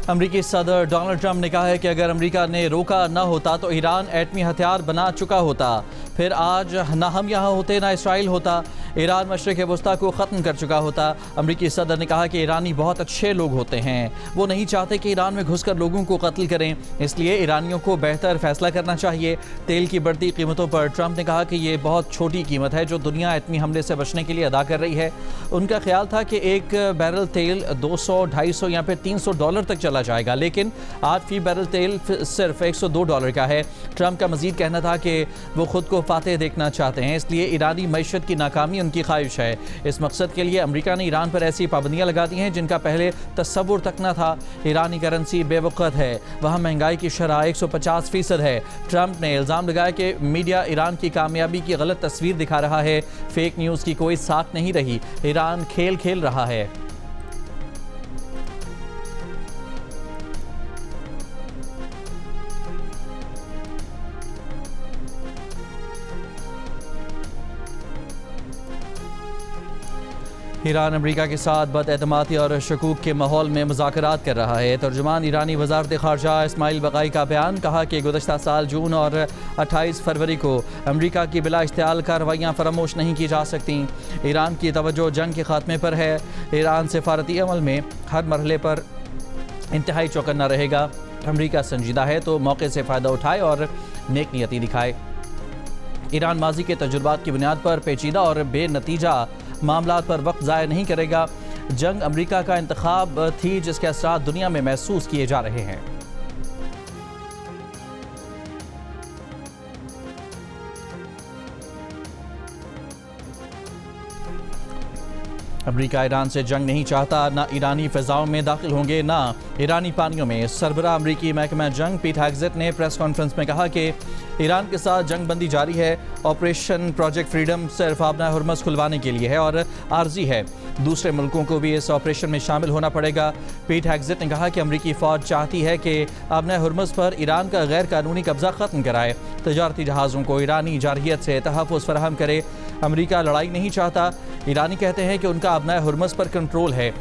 अमरीकी सदर Donald Trump ने कहा है कि अगर अमरीका ने रोका न होता तो ईरान एटमी हथियार बना चुका होता। फिर आज ना हम यहाँ होते ना इसराइल होता। ईरान मशरिक़ वस्ता को ख़त्म कर चुका होता। अमरीकी सदर ने कहा कि ईरानी बहुत अच्छे लोग होते हैं, वो नहीं चाहते कि ईरान में घुसकर लोगों को कत्ल करें, इसलिए ईरानियों को बेहतर फैसला करना चाहिए। तेल की बढ़ती कीमतों पर ट्रंप ने कहा कि ये बहुत छोटी कीमत है जो दुनिया एटमी हमले से बचने के लिए अदा कर रही है। उनका ख्याल था कि एक बैरल तेल 200, 250 या फिर $300 तक चला जाएगा, लेकिन आज फी बैरल तेल सिर्फ $102 का है। ट्रंप का मजीद कहना था कि वो खुद को फातेह देखना चाहते हैं, इसलिए ईरानी मईशत की नाकामी उनकी ख्वाहिश है। इस मकसद के लिए अमेरिका ने ईरान पर ऐसी पाबंदियां लगा दी हैं जिनका पहले तस्वुर तक न था। ईरानी करेंसी बेवकूफ़ है, वहाँ महंगाई की शरह 150% है। ट्रंप ने इल्ज़ाम लगाया कि मीडिया ईरान की कामयाबी की गलत तस्वीर दिखा रहा है। फेक न्यूज़ की कोई साख नहीं रही, ईरान खेल खेल रहा है। ईरान अमरीका के साथ बदएतमादी और शकूक के माहौल में मुज़ाकरात कर रहा है। तर्जुमान ईरानी वज़ारत ख़ारजा इस्माइल बक़ाई का बयान, कहा कि गुज़श्ता साल जून और 28 फरवरी को अमरीका की बिला इश्तियाल कार्रवाइयाँ फरामोश नहीं की जा सकती। ईरान की तवज्जो जंग के ख़ात्मे पर है। ईरान सिफारती अमल में हर मरहले पर इंतहाई चौकन्ना रहेगा। अमरीका संजीदा है तो मौके से फ़ायदा उठाए और नेक नियति दिखाए। ईरान माजी के तजुर्बात की बुनियाद पर पेचीदा और बेनतीजा मामलात पर वक्त ज़ाया नहीं करेगा। जंग अमरीका का इंतखाब थी जिसके असरात दुनिया में महसूस किए जा रहे हैं। अमरीका ईरान से जंग नहीं चाहता, ना ईरानी फ़िज़ाओं में दाखिल होंगे ना ईरानी पानियों में। सरबराह अमरीकी महकमा जंग पीट हेग्सेट ने प्रेस कॉन्फ्रेंस में कहा कि ईरान के साथ जंग बंदी जारी है। ऑपरेशन प्रोजेक्ट फ्रीडम सिर्फ आबना हुर्मुज़ खुलवाने के लिए है और आर्जी है। दूसरे मुल्कों को भी इस ऑपरेशन में शामिल होना पड़ेगा। पीट हेग्सेट ने कहा कि अमरीकी फ़ौज चाहती है कि आबना हुर्मुज़ पर ईरान का गैर कानूनी कब्जा ख़त्म कराए, तजारती जहाज़ों को ईरानी जारहियत से तहफ़्फ़ुज़ फराहम करे। अमरीका लड़ाई नहीं चाहता। ईरानी कहते हैं कि उनका आबना हुर्मुज़ पर कंट्रोल है,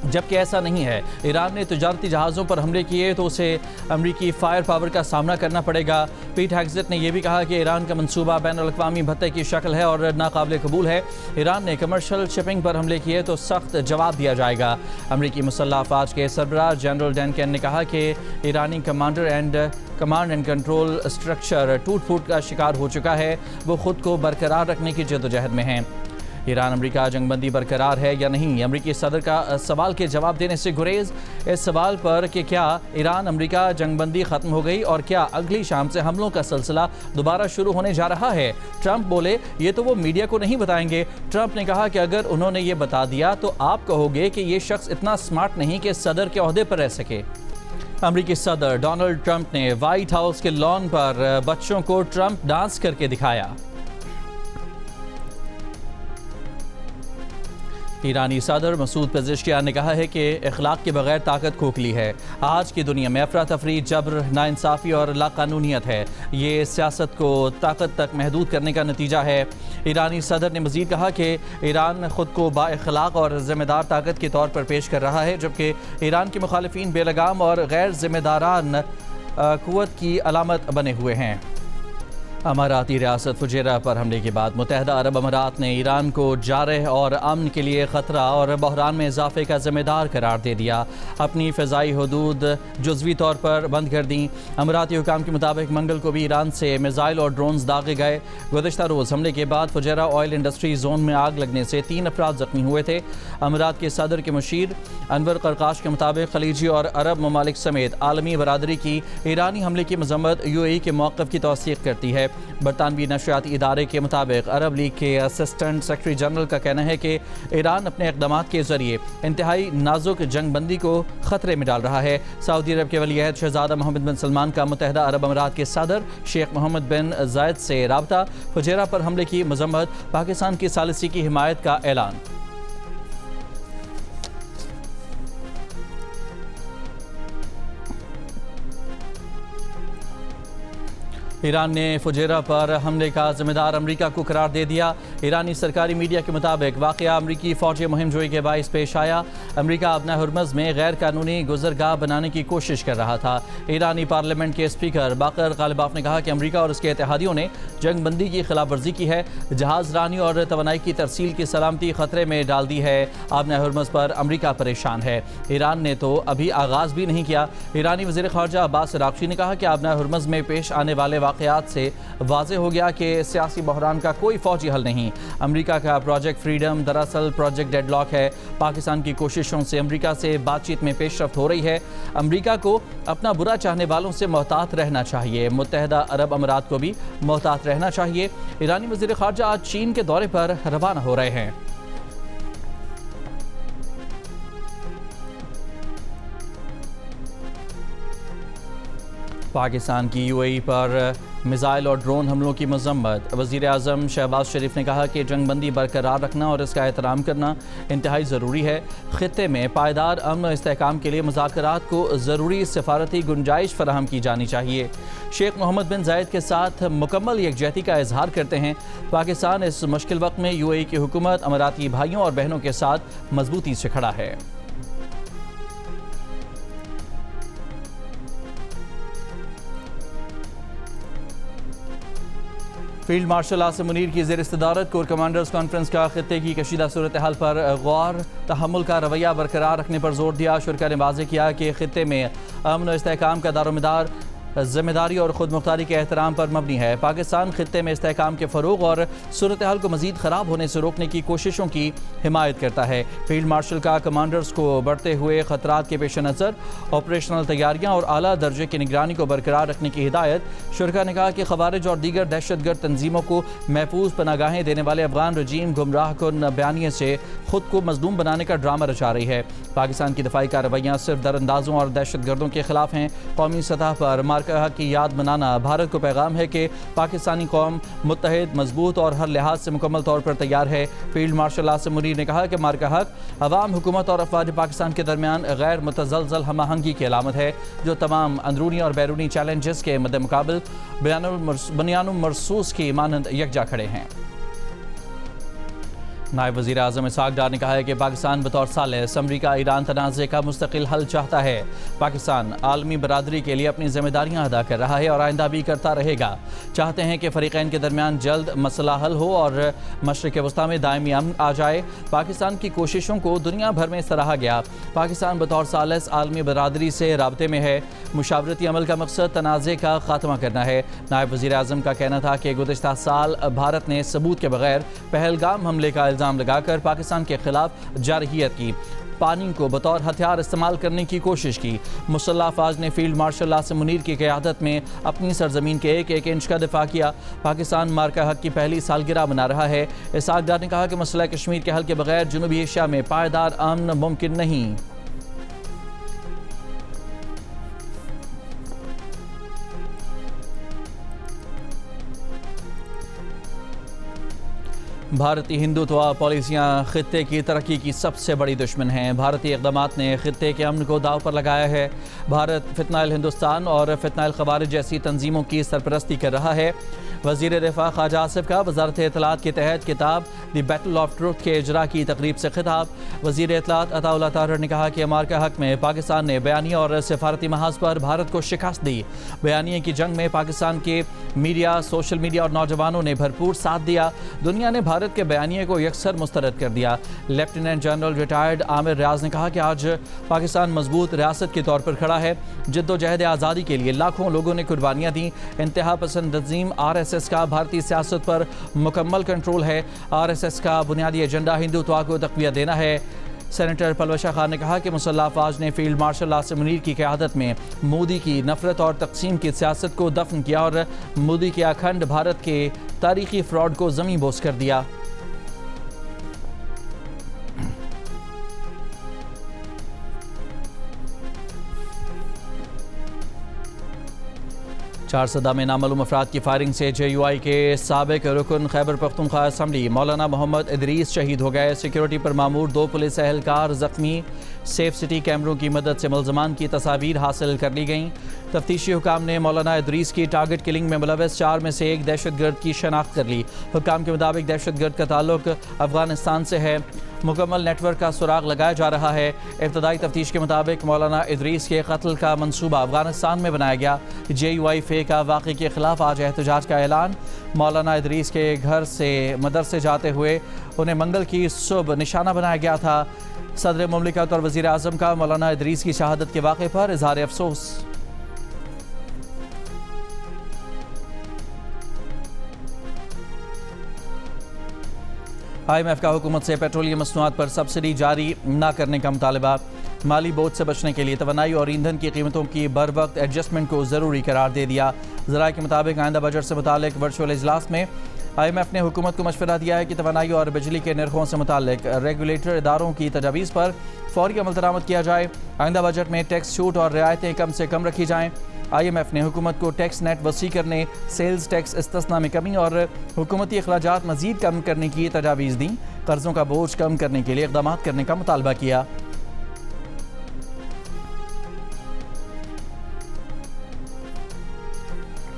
जबकि ऐसा नहीं है। ईरान ने तजारती जहाज़ों पर हमले किए तो उसे अमरीकी फायर पावर का सामना करना पड़ेगा। पीट हेग्सेट ने यह भी कहा कि ईरान का मंसूबा बैनुल-अक़वामी भत्ते की शक्ल है और नाकाबिल कबूल है। ईरान ने कमर्शियल शिपिंग पर हमले किए तो सख्त जवाब दिया जाएगा। अमरीकी मुसल्लह अफ़वाज के सरबराह जनरल डैन कैन ने कहा कि ईरानी कमांड एंड कंट्रोल स्ट्रक्चर टूट फूट का शिकार हो चुका है। वो खुद को बरकरार रखने की जद्दोजहद में हैं। ईरान अमरीका जंगबंदी बरकरार है या नहीं, अमरीकी सदर का सवाल के जवाब देने से गुरेज। इस सवाल पर कि क्या ईरान अमरीका जंगबंदी ख़त्म हो गई और क्या अगली शाम से हमलों का सिलसिला दोबारा शुरू होने जा रहा है। ट्रंप बोले ये तो वो मीडिया को नहीं बताएंगे। ट्रंप ने कहा कि अगर उन्होंने ये बता दिया तो आप कहोगे कि ये शख्स इतना स्मार्ट नहीं कि सदर के ओहदे पर रह सके। अमरीकी सदर डोनाल्ड ट्रंप ने व्हाइट हाउस के लॉन पर बच्चों को ट्रंप डांस करके दिखाया। ईरानी सदर मसूद पेज़ेश्कियान ने कहा है कि अखलाक के बगैर ताकत खोखली है। आज की दुनिया में अफरा तफरी, जबर, नाइंसाफ़ी और लाकानूनियत है। ये सियासत को ताकत तक महदूद करने का नतीजा है। ईरानी सदर ने मज़ीद कहा कि ईरान ख़ुद को बाअखलाक और ज़िम्मेदार ताकत के तौर पर पेश कर रहा है, जबकि ईरान के मुखालिफिन बेलगाम और गैर ज़िम्मेदारान क़ुव्वत की अलामत बने हुए हैं। अमाराती रियासत फुजेरा पर हमले के बाद मुत्तहदा अरब अमारात ने ईरान को जारह और अमन के लिए ख़तरा और बहरान में इजाफे का ज़िम्मेदार करार दे दिया। अपनी फ़िज़ाई हदूद जुज़वी तौर पर बंद कर दी। अमाराती हुकाम के मुताबिक मंगल को भी ईरान से मिज़ाइल और ड्रोन्स दागे गए। गुज़श्ता रोज़ हमले के बाद फुजेरा ऑयल इंडस्ट्री जोन में आग लगने से 3 अफराद ज़ख्मी हुए थे। अमारात के सदर के मुशीर अनवर करकाश के मुताबिक खलीजी और अरब ममालिक समेत आलमी बरादरी की ईरानी हमले की मज़म्मत UAE के मौक़िफ़ की तौसीक़ करती है। बरतानवी नशरियाती इदारे के मुताबिक अरब लीग के असिस्टेंट सेक्रेटरी जनरल का कहना है कि ईरान अपने इक़दामात के ज़रिए इंतहाई नाजुक जंगबंदी को ख़तरे में डाल रहा है। सऊदी अरब के वलीअहद शहज़ादा मोहम्मद बिन सलमान का मुत्तहदा अरब अमारात के सदर शेख मोहम्मद बिन जायद से राबता। फुजेरा पर हमले की मज़म्मत, पाकिस्तान की सालिसी की हिमायत का ऐलान। ईरान ने फुजेरा पर हमले का जिम्मेदार अमेरिका को करार दे दिया। ईरानी सरकारी मीडिया के मुताबिक वाक़या अमरीकी फ़ौजी मुहिम जोई के बाइस पेश आया। अमरीका अपना हुर्मज़ में गैर कानूनी गुजरगाह बनाने की कोशिश कर रहा था। ईरानी पार्लियामेंट के स्पीकर बाकर गालिबाफ ने कहा कि अमरीका और उसके इत्तेहादियों ने जंग बंदी की खिलाफ वर्जी की है, जहाज़ रानी और तवानाई की तरसील की सलामती खतरे में डाल दी है। अपना हुर्मज़ पर अमरीका परेशान है। ईरान ने तो अभी आगाज़ भी नहीं किया। ईरानी वज़ीर ख़ारजा अब्बास अराग़ची ने कहा कि अपना हुर्मज़ में पेश आने वाले वाक़यात से वाज़ेह हो गया कि सियासी बहरान का कोई फ़ौजी हल नहीं। अमरीका का प्रोजेक्ट फ्रीडम दरअसल प्रोजेक्ट डेडलॉक है। पाकिस्तान की कोशिशों से अमरीका से बातचीत में पेशरफ्त हो रही है। अमरीका को अपना बुरा चाहने वालों से मोहतात रहना चाहिए। मुत्तहदा अरब अमारात को भी मोहतात रहना चाहिए। ईरानी वज़ीर ख़ारजा आज चीन के दौरे पर रवाना हो रहे हैं। पाकिस्तान की यूएई पर मिसाइल और ड्रोन हमलों की मजम्मत। वज़ीर आज़म शहबाज शरीफ ने कहा कि जंगबंदी बरकरार रखना और इसका एहतराम करना इंतहाई ज़रूरी है। ख़ित्ते में पायदार अमन और इस्तेहकाम के लिए मुज़ाकरात को ज़रूरी सफारती गुंजाइश फराहम की जानी चाहिए। शेख मोहम्मद बिन जायद के साथ मुकम्मल यकजहती का इजहार करते हैं। पाकिस्तान इस मुश्किल वक्त में यूएई की हुकूमत अमाराती भाइयों और बहनों के साथ मजबूती से खड़ा है। फील्ड मार्शल आसिम मुनीर की ज़ेर इस्तदारत कोर कमांडर्स कॉन्फ्रेंस का खित्ते की कशीदा सूरत हाल पर गौर तहम्मुल का रवैया बरकरार रखने पर जोर दिया। शुरा ने वाज़ेह किया कि खित्ते में अमन और इस्तेहकाम का दारोमदार ज़िम्मेदारी और ख़ुद मुख्तारी के एहतराम पर मबनी है। पाकिस्तान खित्ते में इस्तेहकाम के फ़रोग़ और सूरत हाल को मज़ीद ख़राब होने से रोकने की कोशिशों की हिमायत करता है। फील्ड मार्शल का कमांडर्स को बढ़ते हुए ख़तरात के पेश नज़र ऑपरेशनल तैयारियाँ और आला दर्जे की निगरानी को बरकरार रखने की हिदायत। शुरा ने कहा कि ख़वारिज और दीगर दहशतगर्द तंजीमों को महफूज पनागाहें देने वाले अफ़गान रजीम गुमराह कुन बयानिए से ख़ुद को मज़लूम बनाने का ड्रामा रचा रही है। पाकिस्तान की दफ़ाई कार्रवाइयाँ सिर्फ दरअंदाजों और दहशतगर्दों के ख़िलाफ़ हैं। कौमी सतह पर मार्का की याद मनाना भारत को पैगाम है कि पाकिस्तानी कौम मुत्तहिद, मजबूत और हर लिहाज से मुकम्मल तौर पर तैयार है। फील्ड मार्शल आसिम मुनीर ने कहा कि मार्का हक अवाम, हुकूमत और अफवाज पाकिस्तान के दरमियान गैर मुतज़लज़ल हमाहंगी की अलामत है, जो तमाम अंदरूनी और बैरूनी चैलेंजेस के मद्देमुकाबिल बुनियानुल मरसूस की मानंद यकजा खड़े हैं। नायब वज़ीर आज़म इसहाक़ डार ने कहा है कि पाकिस्तान बतौर सालिस अमरीका ईरान तनाज़े का मुस्तकिल हल चाहता है। पाकिस्तान आलमी बरादरी के लिए अपनी जिम्मेदारियाँ अदा कर रहा है और आइंदा भी करता रहेगा। चाहते हैं कि फ़रीक़ैन के दरमियान जल्द मसला हल हो और मशरिक़ वस्ता में दायमी अमन आ जाए। पाकिस्तान की कोशिशों को दुनिया भर में सराहा गया। पाकिस्तान बतौर सालिस आलमी बरादरी से राब्ते में है। मुशावरती अमल का मकसद तनाज़े का खात्मा करना है। नायब वज़ीर आज़म का कहना था कि गुज़िश्ता साल भारत ने सबूत के बगैर पहलगाम हमले का इल्ज़ाम लगाकर पाकिस्तान के खिलाफ जारहियत की, पानी को बतौर हथियार इस्तेमाल करने की कोशिश की। मुसल्लह अफवाज ने फील्ड मार्शल आसिम मुनीर की क़यादत में अपनी सरजमीन के एक एक इंच का दिफा किया। पाकिस्तान मार्का हक की पहली सालगिरह मना रहा है। इसहाक़ डार ने कहा कि मसला कश्मीर के हल के बगैर जनूबी एशिया में पायदार अमन मुमकिन नहीं। भारतीय हिंदुत्व पॉलिसियाँ खित्ते की तरक्की की सबसे बड़ी दुश्मन हैं। भारतीय इक़दामात ने खित्ते के अमन को दाव पर लगाया है। भारत फितनाइल हिंदुस्तान और फितनाइल ख़वारिज जैसी तंजीमों की सरपरस्ती कर रहा है। वज़ीर दिफ़ा ख्वाजा आसिफ का वज़ारत इत्तलात के तहत किताब द बैटल ऑफ ट्रुथ के इजरा की तकरीब से खिताब। वज़ीर इत्तलात अताउल्लाह ताहर ने कहा कि मार्का हक में पाकिस्तान ने बयानी और सफारती महाज पर भारत को शिकस्त दी। बयानी की जंग में पाकिस्तान के मीडिया, सोशल मीडिया और नौजवानों ने भरपूर साथ दिया। दुनिया ने भारत के बयानिए को यकसर मुस्तरद कर दिया। लेफ्टिनेंट जनरल रिटायर्ड आमिर रियाज ने कहा कि आज पाकिस्तान मजबूत रियासत के तौर पर खड़ा है। जद्दोजहद आज़ादी के लिए लाखों लोगों ने कुर्बानियाँ दी। इंतहा पसंद तंजीम RSS का भारतीय सियासत पर मुकम्मल कंट्रोल है। RSS का बुनियादी एजेंडा हिंदुत्व को तक़वियत देना है। सेनेटर पलवशा खान ने कहा कि मुसल्लह अफवाज ने फील्ड मार्शल आसिम मुनीर की क़यादत में मोदी की नफरत और तकसीम की सियासत को दफन किया और मोदी के अखंड भारत के तारीखी फ्रॉड को ज़मीं बोस कर दिया। चारसदा में नामालूम अफराद की फायरिंग से JUI के साबिक रुकन खैबर पख्तूनख्वा असम्बली मौलाना मोहम्मद इदरीस शहीद हो गए। सिक्योरिटी पर मामूर 2 पुलिस एहलकार जख्मी। सेफ सिटी कैमरों की मदद से मुलजमान की तस्वीर हासिल कर ली गईं। तफ्तीशी हुकाम ने मौलाना इदरीस की टारगेट किलिंग में मुलव्वस 4 में से एक दहशतगर्द की शनाख्त कर ली। हुकाम के मुताबिक दहशतगर्द का ताल्लुक अफगानिस्तान से है। मुकम्मल नेटवर्क का सुराग लगाया जा रहा है। इब्तदाई तफ्तीश के मुताबिक मौलाना इदरीस के कत्ल का मंसूबा अफगानिस्तान में बनाया गया। JUI फे का वाक़े के खिलाफ आज एहतजाज का ऐलान। मौलाना इदरीस के घर से मदरसे जाते हुए उन्हें मंगल की सुबह निशाना बनाया गया था। सदर मुमलिकत और वज़ीर आज़म का मौलाना इदरीस की शहादत के वाक़े पर इज़हार अफसोस। IMF का हुकूमत से पेट्रोलियम मसनूआत पर सब्सिडी जारी न करने का मुतालबा। माली बोझ से बचने के लिए तवानाई और ईंधन की कीमतों की बर वक्त एडजस्टमेंट को ज़रूरी करार दे दिया। ज़राए के मुताबिक आइंदा बजट से मुतालिक वर्चुअल इजलास में IMF ने हुकूमत को मशवरा दिया है कि तवानाई और बिजली के नरखों से मुतालिक रेगुलेटर इदारों की तजावीज़ पर फौरी अमल दरामद किया जाए। आइंदा बजट में टैक्स छूट और रियायतें कम से कम रखी जाएँ। IMF ने हुकूमत को टैक्स नेट वसी करने, सेल्स टैक्स इस्तिस्ना में कमी और हुकूमती अखराजात मज़ीद कम करने की तजावीज़ दी। कर्ज़ों का बोझ कम करने के लिए इक़दाम करने का मुतालबा किया।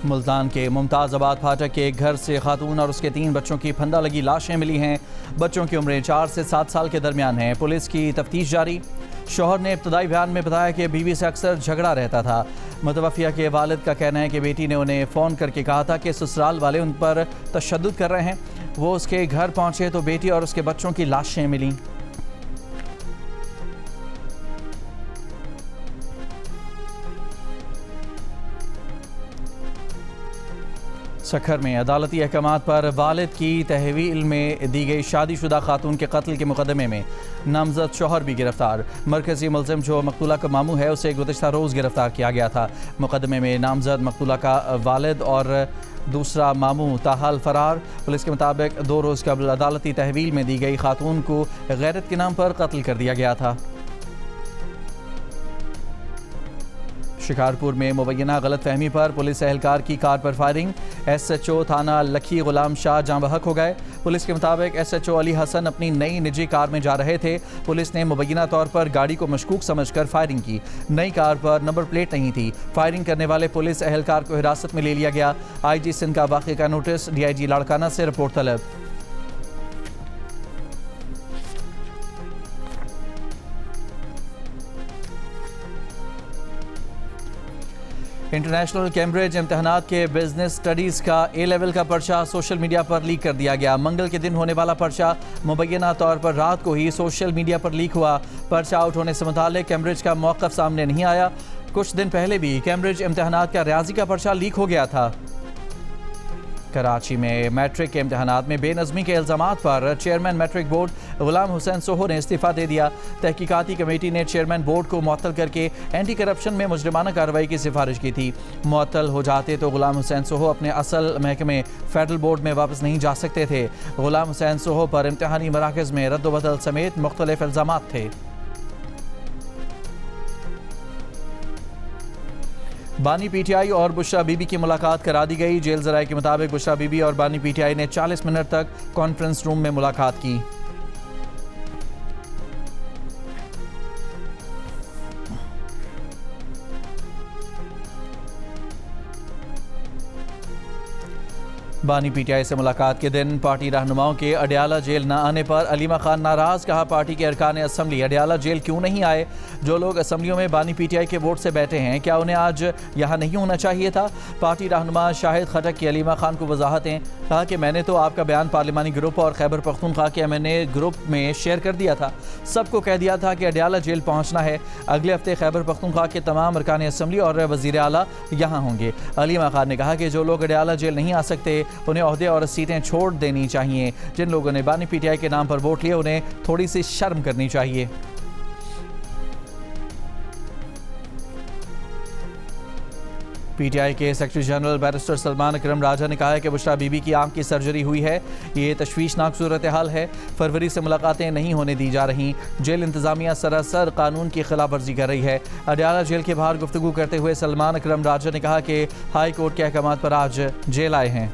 मुल्तान के मुमताज़ाबाद फाटक के एक घर से खातून और उसके 3 बच्चों की फंदा लगी लाशें मिली हैं। बच्चों की उम्रें 4 से 7 साल के दरमियान हैं। पुलिस की तफ्तीश जारी। शौहर ने इब्तदाई बयान में बताया कि बीवी से अक्सर झगड़ा रहता था। मुतवफ़िया के वालिद का कहना है कि बेटी ने उन्हें फ़ोन करके कहा था कि ससुराल वाले उन पर तशद्दुद कर रहे हैं। वो उसके घर पहुँचे तो बेटी और उसके बच्चों की लाशें मिलीं। सखर में अदालती अहकामात पर वालिद की तहवील में दी गई शादीशुदा खातून के कत्ल के मुकदमे में नामजद शौहर भी गिरफ्तार। मरकजी मुलजिम जो मकतूला का मामू है उसे गुज़िश्ता रोज़ गिरफ्तार किया गया था। मुकदमे में नामजद मकतूला का वालिद और दूसरा मामू ताहाल फरार। पुलिस के मुताबिक 2 रोज़ कबल अदालती तहवील में दी गई खातून को गैरत के नाम पर कत्ल कर दिया गया था। शिकारपुर में मुबैना गलतफहमी पर पुलिस एहलकार की कार पर फायरिंग। SHO थाना लखी गुलाम शाह जाँ बहक हो गए। पुलिस के मुताबिक SHO अली हसन अपनी नई निजी कार में जा रहे थे। पुलिस ने मुबैना तौर पर गाड़ी को मशकूक समझकर फायरिंग की। नई कार पर नंबर प्लेट नहीं थी। फायरिंग करने वाले पुलिस एहलकार को हिरासत में ले लिया गया। IG सिंध का वाक़े का नोटिस, DIG लाड़काना से रिपोर्ट तलब। इंटरनेशनल कैम्ब्रिज इम्तहानात के बिजनेस स्टडीज़ का A लेवल का पर्चा सोशल मीडिया पर लीक कर दिया गया। मंगल के दिन होने वाला पर्चा मुबैना तौर पर रात को ही सोशल मीडिया पर लीक हुआ। पर्चा आउट होने से मुतालिक कैम्ब्रिज का मौक़िफ़ सामने नहीं आया। कुछ दिन पहले भी कैम्ब्रिज इम्तहानात का रियाजी का पर्चा लीक हो गया था। कराची में मैट्रिक के इम्तहानात में बेनज़मी के इल्ज़ामात पर chairman matric board Ghulam Hussain Soho ने इस्तीफ़ा दे दिया। तहकीकाती कमेटी ने चेयरमैन बोर्ड को मुअत्तल करके एंटी करप्शन में मुजरिमाना कार्रवाई की सिफारिश की थी। मुअत्तल हो जाते तो गुलाम हुसैन सोहो अपने असल महकमे फेडरल बोर्ड में वापस नहीं जा सकते थे। गुलाम हुसैन सोहो पर इम्तहानी मराकज़ में रद्द-व-बदल समेत मुख्तलिफ इल्ज़ामात थे। बानी PTI और बुशरा बीबी की मुलाकात करा दी गई। जेल ज़राए के मुताबिक बुशरा बीबी और बानी PTI ने 40 मिनट तक कॉन्फ्रेंस रूम में मुलाकात की। बानी PTI से मुलाकात के दिन पार्टी रहनुमाओं के अडियाला जेल न आने पर अलीमा खान नाराज़। कहा पार्टी के अरकान असम्बली अडियाला जेल क्यों नहीं आए? जो लोग असम्बलियों में बानी PTI के वोट से बैठे हैं क्या उन्हें आज यहाँ नहीं होना चाहिए था? पार्टी रहनुमा शाहिद खटक की अलीमा खान को वजाहतें। कहा कि मैंने तो आपका बयान पार्लिमानी ग्रुप और खैबर पख्तूनख्वा के MNA ग्रुप में शेयर कर दिया था। सबको कह दिया था कि अडियाला जेल पहुँचना है। अगले हफ्ते खैबर पख्तूनख्वा के तमाम अरकान असम्बली और वज़ीर आला यहाँ होंगे। अलीमा खान ने कहा कि जो लोग अडियाला जेल नहीं आ सकते उन्हें ओहदे और सीटें छोड़ देनी चाहिए। जिन लोगों ने बानी PTI के नाम पर वोट लिए उन्हें थोड़ी सी शर्म करनी चाहिए। पीटीआई के सेक्रेटरी जनरल बैरिस्टर सलमान अकरम राजा ने कहा है कि बुशरा बीबी की आंख की सर्जरी हुई है। ये तशवीशनाक सूरत हाल है। फरवरी से मुलाकातें नहीं होने दी जा रही। जेल इंतजामिया सरासर कानून की खिलाफ वर्जी कर रही है। अडयाला जेल के बाहर गुफ्तगू करते हुए सलमान अकरम राजा ने कहा कि हाई कोर्ट के अहकामात पर आज जेल आए हैं।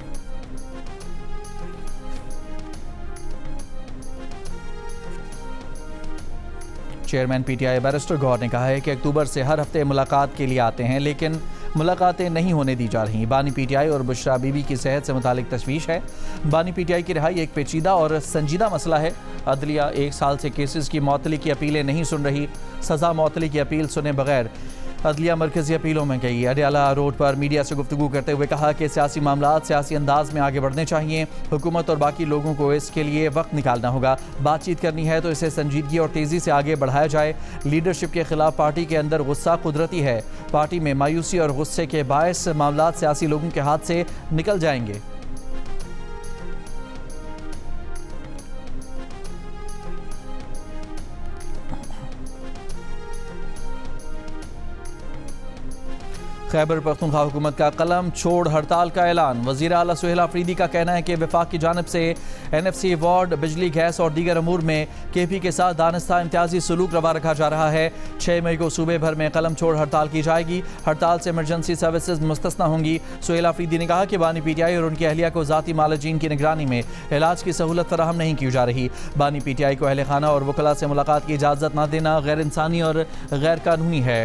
चेयरमैन पीटीआई बैरिस्टर गौर ने कहा है कि अक्टूबर से हर हफ्ते मुलाकात के लिए आते हैं, लेकिन मुलाकातें नहीं होने दी जा रही। बानी पीटीआई और बुशरा बीबी की सेहत से मुतालिक तशवीश है। बानी पीटीआई की रिहाई एक पेचीदा और संजीदा मसला है। अदलिया 1 साल से केसेस की मअतली की अपीलें नहीं सुन रही। सज़ा मअतली की अपील सुने बगैर अदलिया मरकजी अपीलों में गई। अडयाला रोड पर मीडिया से गुफ्तगू करते हुए कहा कि सियासी मामलात सियासी अंदाज में आगे बढ़ने चाहिए। हुकूमत और बाकी लोगों को इसके लिए वक्त निकालना होगा। बातचीत करनी है तो इसे संजीदगी और तेज़ी से आगे बढ़ाया जाए। लीडरशिप के खिलाफ पार्टी के अंदर गुस्सा कुदरती है। पार्टी में मायूसी और गुस्से के बायस मामलात सियासी लोगों के हाथ से निकल जाएंगे। खैबर पख्तूनख्वा हुकूमत का कलम छोड़ हड़ताल का ऐलान। वज़ीर आला सुहेल आफरीदी का कहना है कि वफाक की जानिब से NFC वार्ड, बिजली, गैस और दीगर अमूर में KP के साथ दानिस्ता इम्तियाजी सलूक रवा रखा जा रहा है। 6 मई को सूबे भर में कलम छोड़ हड़ताल की जाएगी। हड़ताल से इमरजेंसी सर्विसेज मुस्तस्ना होंगी। सुहेल आफरीदी ने कहा कि बानी पीटीआई और उनकी अहलिया को ज़ाती मालजीन की निगरानी में इलाज की सहूलत फराहम नहीं की जा रही। बानी पीटीआई को अहल खाना और वकला से मुलाकात की इजाज़त न देना गैर इंसानी और गैर कानूनी है।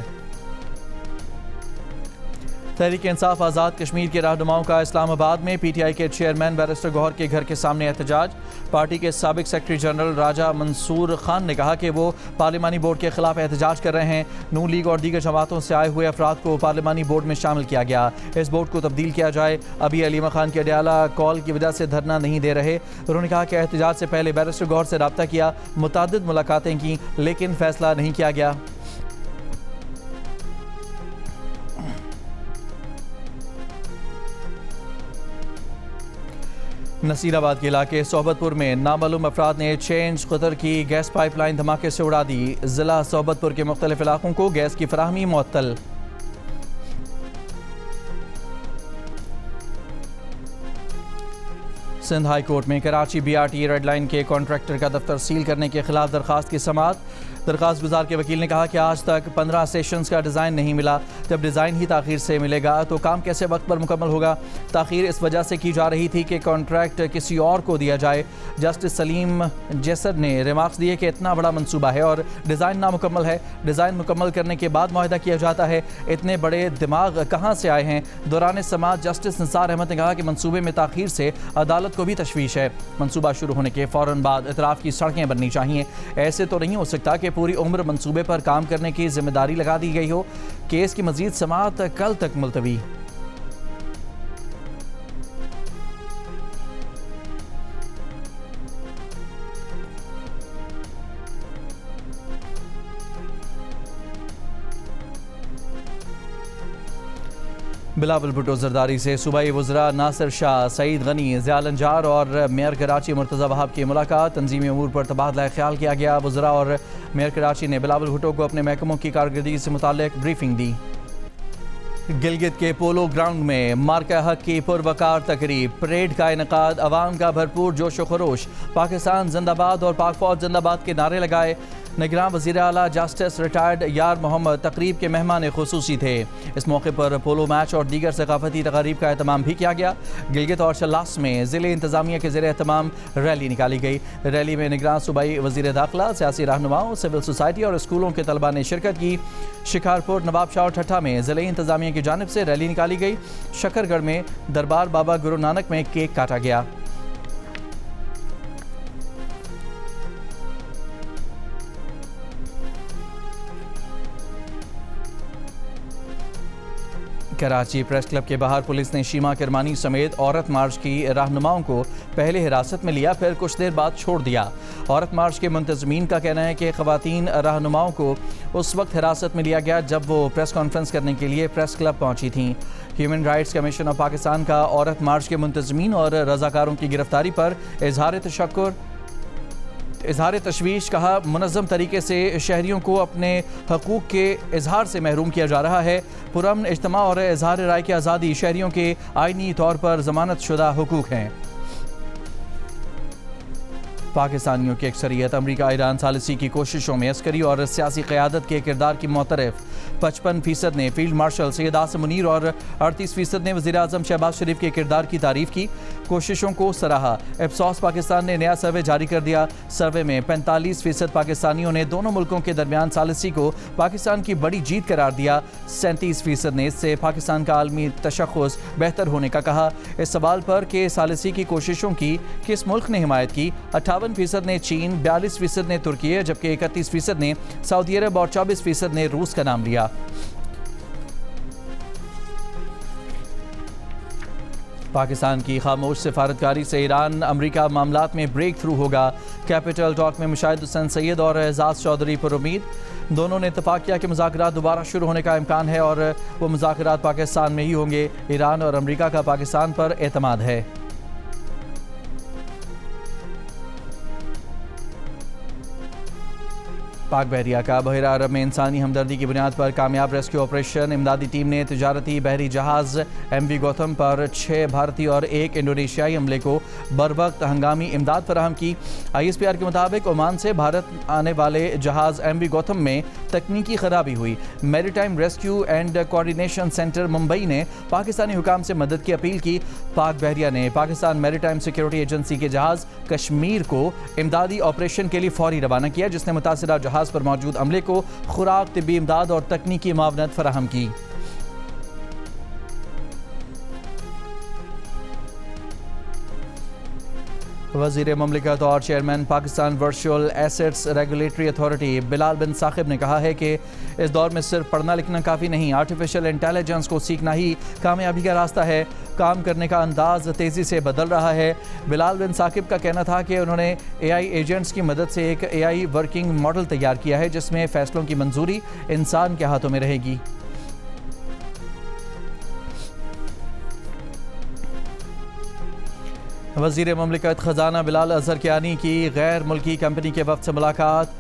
तहरीक इंसाफ आज़ाद कश्मीर के रहनुमाओं का इस्लामाबाद में पीटीआई के चेयरमैन बैरिस्टर गौहर के घर के सामने एहतजाज। पार्टी के साबिक सेक्रेटरी जनरल राजा मंसूर खान ने कहा कि वो पार्लिमानी बोर्ड के खिलाफ एहतजाज कर रहे हैं। नून लीग और दीगर जमातों से आए हुए अफराद को पार्लिमानी बोर्ड में शामिल किया गया। इस बोर्ड को तब्दील किया जाए। अभी अलीमा खान के अडयाला कॉल की वजह से धरना नहीं दे रहे। उन्होंने कहा कि एहतजाज से पहले बैरिस्टर गौहर से रब्ता किया, मुतादिद मुलाकातें की, लेकिन फैसला नहीं किया गया। नसीराबाद के इलाके सोहबतपुर में नामालूम अफराद ने चेंज कतर की गैस पाइपलाइन धमाके से उड़ा दी। जिला सोहबतपुर के मुख्तलिफ इलाकों को गैस की फराहमी मुअत्तल। सिंध हाई कोर्ट में कराची BRT रेड लाइन के कॉन्ट्रैक्टर का दफ्तर सील करने के खिलाफ दरखास्त की समाअत। दरखास्त गुजार के वकील ने कहा कि आज तक 15 सेशंस का डिज़ाइन नहीं मिला। जब डिज़ाइन ही ताख़ीर से मिलेगा तो काम कैसे वक्त पर मुकम्मल होगा। ताख़ीर इस वजह से की जा रही थी कि कॉन्ट्रैक्ट किसी और को दिया जाए। जस्टिस सलीम जैसर ने रिमार्क्स दिए कि इतना बड़ा मंसूबा है और डिज़ाइन नामुकम्मल है। डिज़ाइन मुकम्मल करने के बाद मुआहदा किया जाता है। इतने बड़े दिमाग कहाँ से आए हैं। दौरान समाअत जस्टिस निसार अहमद ने कहा कि मंसूबे में ताख़ीर से अदालत को भी तशवीश है। मंसूबा शुरू होने के फ़ौरन बाद इतराफ़ की सड़कें बननी चाहिए। ऐसे तो नहीं हो सकता कि पूरी उम्र मंसूबे पर काम करने की जिम्मेदारी लगा दी गई हो। केस की मजीद समाअत कल तक मुलतवी। बिलावल भुट्टो जरदारी से सूबाई वज़रा नासिर शाह, सईद गनी, ज़ियाल अंजार और मेयर कराची मुर्तज़ा वहाब की मुलाकात। तंजीमी अमूर पर तबादला ख्याल किया गया। वज़रा और मेयर कराची ने बिलावल भुट्टो को अपने महकमों की कारकर्दगी से मुताल्लिक़ ब्रीफिंग दी। गिलगित के पोलो ग्राउंड में मार्का हक की पुरवकार तकरीब, परेड का इनकाद, अवाम का भरपूर जोश व खरोश। पाकिस्तान जिंदाबाद और पाक फौज जिंदाबाद के नारे लगाए। निगरान वज़ीर आला जस्टिस रिटायर्ड यार मोहम्मद तकरीब के मेहमान खुसूसी थे। इस मौके पर पोलो मैच और दीगर सकाफती तकारीब का एहतमाम भी किया गया। गिलगित और शल्लास में ज़िले इंतज़ामिया के ज़ेरे एहतमाम रैली निकाली गई। रैली में निगरान सूबाई वज़ीर दाखिला, सियासी रहनुमाओं, सिविल सोसाइटी और स्कूलों के तलबा ने शिरकत की। शिकारपुर, नवाबशाह और ठट्ठा में ज़िले इंतज़ामिया की जानिब से रैली निकाली गई। शकरगढ़ में दरबार बाबा गुरु नानक में केक काटा गया। कराची प्रेस क्लब के बाहर पुलिस ने शीमा किरमानी समेत औरत मार्च की रहनुमाओं को पहले हिरासत में लिया, फिर कुछ देर बाद छोड़ दिया। औरत मार्च के मुंतज़मीन का कहना है कि ख़वातीन रहनुमाओं को उस वक्त हिरासत में लिया गया जब वो प्रेस कॉन्फ्रेंस करने के लिए प्रेस क्लब पहुंची थीं। Human rights commission of Pakistan का औरत मार्च के मुंतज़मीन और रज़ाकारों की गिरफ्तारी पर इजहार तशक्कुर। इजहार तशवीश, कहा मुनज़्ज़म तरीके से शहरियों को अपने हकूक़ के इजहार से महरूम किया जा रहा है। पुरअमन इज्तिमा और इजहार राय की आज़ादी शहरियों के आइनी तौर पर ज़मानत शुदा हकूक़ हैं। पाकिस्तानियों की अक्सरियत अमरीका ईरान सालिसी की कोशिशों में अस्करी और सियासी क़यादत के किरदार की मोतरफ। 55% ने फील्ड मार्शल सैयद आसिम मुनीर और 38% ने वज़ीर आज़म शहबाज शरीफ के किरदार की तारीफ़ की, कोशिशों को सराहा। एप्सॉस पाकिस्तान ने नया सर्वे जारी कर दिया। सर्वे में 45% पाकिस्तानियों ने दोनों मुल्कों के दरमियान सालिसी को पाकिस्तान की बड़ी जीत करार दिया। 37% ने इससे पाकिस्तान का आलमी तशख़्ख़ुस बेहतर होने का कहा। इस सवाल पर कि सालिसी की कोशिशों की किस मुल्क ने हिमायत की, 58% ने चीन, 42% ने तुर्की, जबकि 31% ने सऊदी अरब और 24% ने रूस का नाम लिया। पाकिस्तान की खामोश सिफारतकारी से ईरान अमरीका मामलात में ब्रेक थ्रू होगा। कैपिटल टॉक में मुशाहिद हुसैन सैयद और एजाज चौधरी पर उम्मीद। दोनों ने इत्तफाक किया कि मुज़ाकरात दोबारा शुरू होने का इम्कान है और वो मुज़ाकरात पाकिस्तान में ही होंगे। ईरान और अमरीका का पाकिस्तान पर एतमाद है। पाक बहरिया का बहरा अरब में इंसानी हमदर्दी की बुनियाद पर कामयाब रेस्क्यू ऑपरेशन। इमदादी टीम ने तिजारती बहरी जहाज़ MV गौतम पर 6 भारतीय और 1 इंडोनेशियाई अमले को बरवक्त हंगामी इमदाद फराहम की। ISPR के मुताबिक ओमान से भारत आने वाले जहाज़ MV गौतम में तकनीकी खराबी हुई। Maritime rescue and coordination centre Mumbai ने पाकिस्तानी हुकाम से मदद की अपील की। पाक बहरिया ने पाकिस्तान मैरीटाइम सिक्योरिटी एजेंसी के जहाज़ कश्मीर को इमदादी ऑपरेशन के लिए फौरी रवाना किया, जिसने मुतासिरा जहाज़ पर मौजूद अमले को खुराक, तिब्बी इमदाद और तकनीकी मावनत फराहम की। वज़ीर ममलिकत और chairman Pakistan virtual assets regulatory authority Bilal bin Saqib ने कहा है कि इस दौर में सिर्फ पढ़ना लिखना काफ़ी नहीं, आर्टिफिशियल इंटेलिजेंस को सीखना ही कामयाबी का रास्ता है। काम करने का अंदाज तेज़ी से बदल रहा है। बिलाल बिन साकिब का कहना था कि उन्होंने AI एजेंट्स की मदद से एक AI वर्किंग मॉडल तैयार किया है, जिसमें फ़ैसलों की मंजूरी इंसान के हाथों में रहेगी। वज़ीर ममलिकत ख़जाना बिलाल अज़हर कियानी की गैर मुल्की कंपनी के वफ़द से मुलाकात।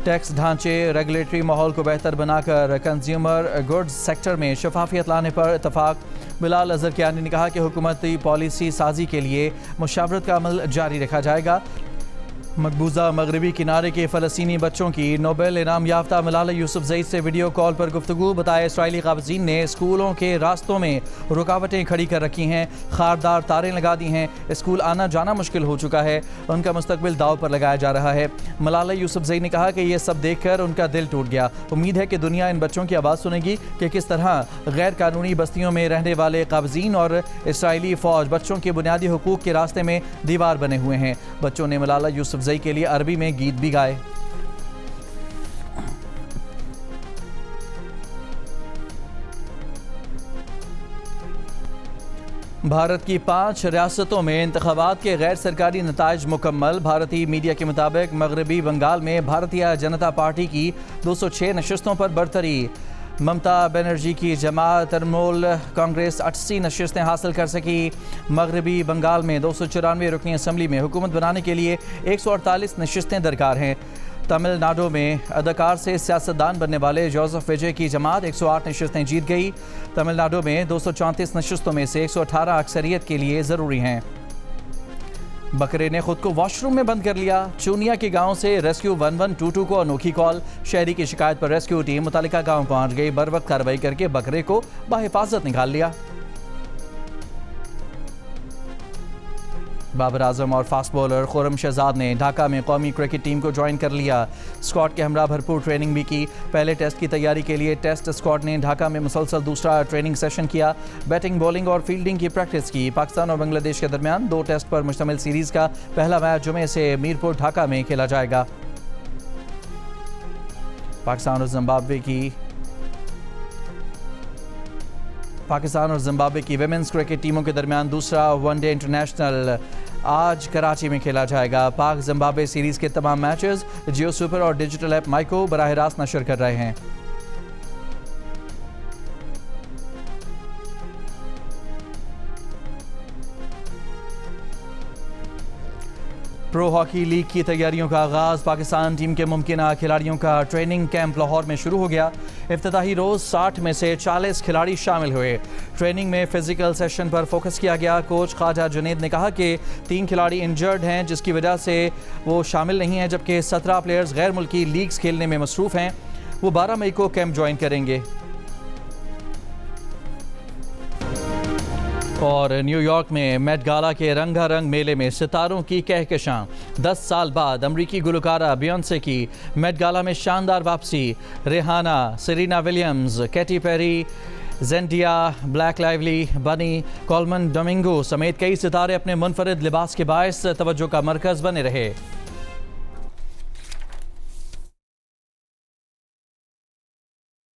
टैक्स ढांचे, रेगुलेटरी माहौल को बेहतर बनाकर कंज्यूमर गुड्स सेक्टर में शफाफियत लाने पर इतफाक। बिलाल अज़हर कियानी ने कहा कि हुकूमती पॉलिसी साजी के लिए मुशावरत का अमल जारी रखा जाएगा। मकबूजा मगरबी किनारे के फ़लस्तीनी बच्चों की नोबेल इनाम याफ्ता मलाला यूसुफ़ज़ई से वीडियो कॉल पर गुफ्तगू। बताया इसराइली क़ाबिज़ीन ने स्कूलों के रास्तों में रुकावटें खड़ी कर रखी हैं, खारदार तारें लगा दी हैं, स्कूल आना जाना मुश्किल हो चुका है, उनका मुस्तकबिल दाव पर लगाया जा रहा है। मलाला यूसुफ़ज़ई ने कहा कि यह सब देखकर उनका दिल टूट गया। उम्मीद है कि दुनिया इन बच्चों की आवाज़ सुनेगी कि किस तरह गैर कानूनी बस्तियों में रहने वाले क़ाबिज़ीन और इसराइली फ़ौज बच्चों के बुनियादी हुकूक़ के रास्ते में दीवार बने हुए हैं। बच्चों ने मलाला यूसुफ़ज़ई के लिए अरबी में गीत भी गाए। भारत की 5 रियासतों में इंतखाबात के गैर सरकारी नताइज मुकम्मल। भारतीय मीडिया के मुताबिक मगरबी बंगाल में भारतीय जनता पार्टी की 206 नशिस्तों पर बरतरी। ममता बनर्जी की जमात तृणमूल कांग्रेस 80 नशिस्तें हासिल कर सकी। मगरबी बंगाल में 294 रुकनी असम्बली में हुकूमत बनाने के लिए 148 नशिस्तें दरकार हैं। तमिलनाडु में अदाकार से सियासतदान बनने वाले जोसेफ विजय की जमात 108 नशिस्तें जीत गई। तमिलनाडु में 234 नशिस्तों में से 118 अक्सरियत के लिए ज़रूरी हैं। बकरे ने खुद को वॉशरूम में बंद कर लिया। चूनिया के गांव से रेस्क्यू 1122 को अनोखी कॉल। शहरी की शिकायत पर रेस्क्यू टीम मुतालिका गांव पहुंच गई। बर वक्त कार्रवाई करके बकरे को बाहिफाजत निकाल लिया। बाबर आजम और फास्ट बॉलर खुर्रम शहजाद ने ढाका में कौमी क्रिकेट टीम को ज्वाइन कर लिया। स्क्वाड के हमरा भरपूर ट्रेनिंग भी की। पहले टेस्ट की तैयारी के लिए टेस्ट स्क्वाड ने ढाका में मुसलसल दूसरा ट्रेनिंग सेशन किया। बैटिंग, बॉलिंग और फील्डिंग की प्रैक्टिस की। पाकिस्तान और बांग्लादेश के दरमियान 2 टेस्ट पर मुश्तमिल सीरीज़ का पहला मैच जुमे से मीरपुर ढाका में खेला जाएगा। पाकिस्तान और जिम्बाब्वे की विमेंस क्रिकेट टीमों के दरमियान दूसरा वनडे इंटरनेशनल आज कराची में खेला जाएगा। पाक जिम्बाब्वे सीरीज़ के तमाम मैचेस जियो सुपर और डिजिटल ऐप माइको बराह रास्त नशर कर रहे हैं। प्रो हॉकी लीग की तैयारियों का आगाज़। पाकिस्तान टीम के मुमकिन खिलाड़ियों का ट्रेनिंग कैंप लाहौर में शुरू हो गया। इफ्तिताही रोज़ 60 में से 40 खिलाड़ी शामिल हुए। ट्रेनिंग में फिजिकल सेशन पर फोकस किया गया। कोच ख्वाजा जुनैद ने कहा कि 3 खिलाड़ी इंजर्ड हैं, जिसकी वजह से वो शामिल नहीं हैं, जबकि 17 प्लेयर्स गैर मुल्की लीग्स खेलने में मसरूफ़ हैं। वो 12 मई को कैंप ज्वाइन करेंगे। और न्यूयॉर्क में मेट गाला के रंगारंग मेले में सितारों की कहकशां। 10 साल बाद अमरीकी गुलकारा बियोंसे की मेट गाला में शानदार वापसी। Rihanna, Serena Williams, Katy Perry, Zendaya, Blake Lively, Bunny, Colman Domingo समेत कई सितारे अपने मुनफरिद लिबास के बायस तवज्जो का मरकज़ बने रहे।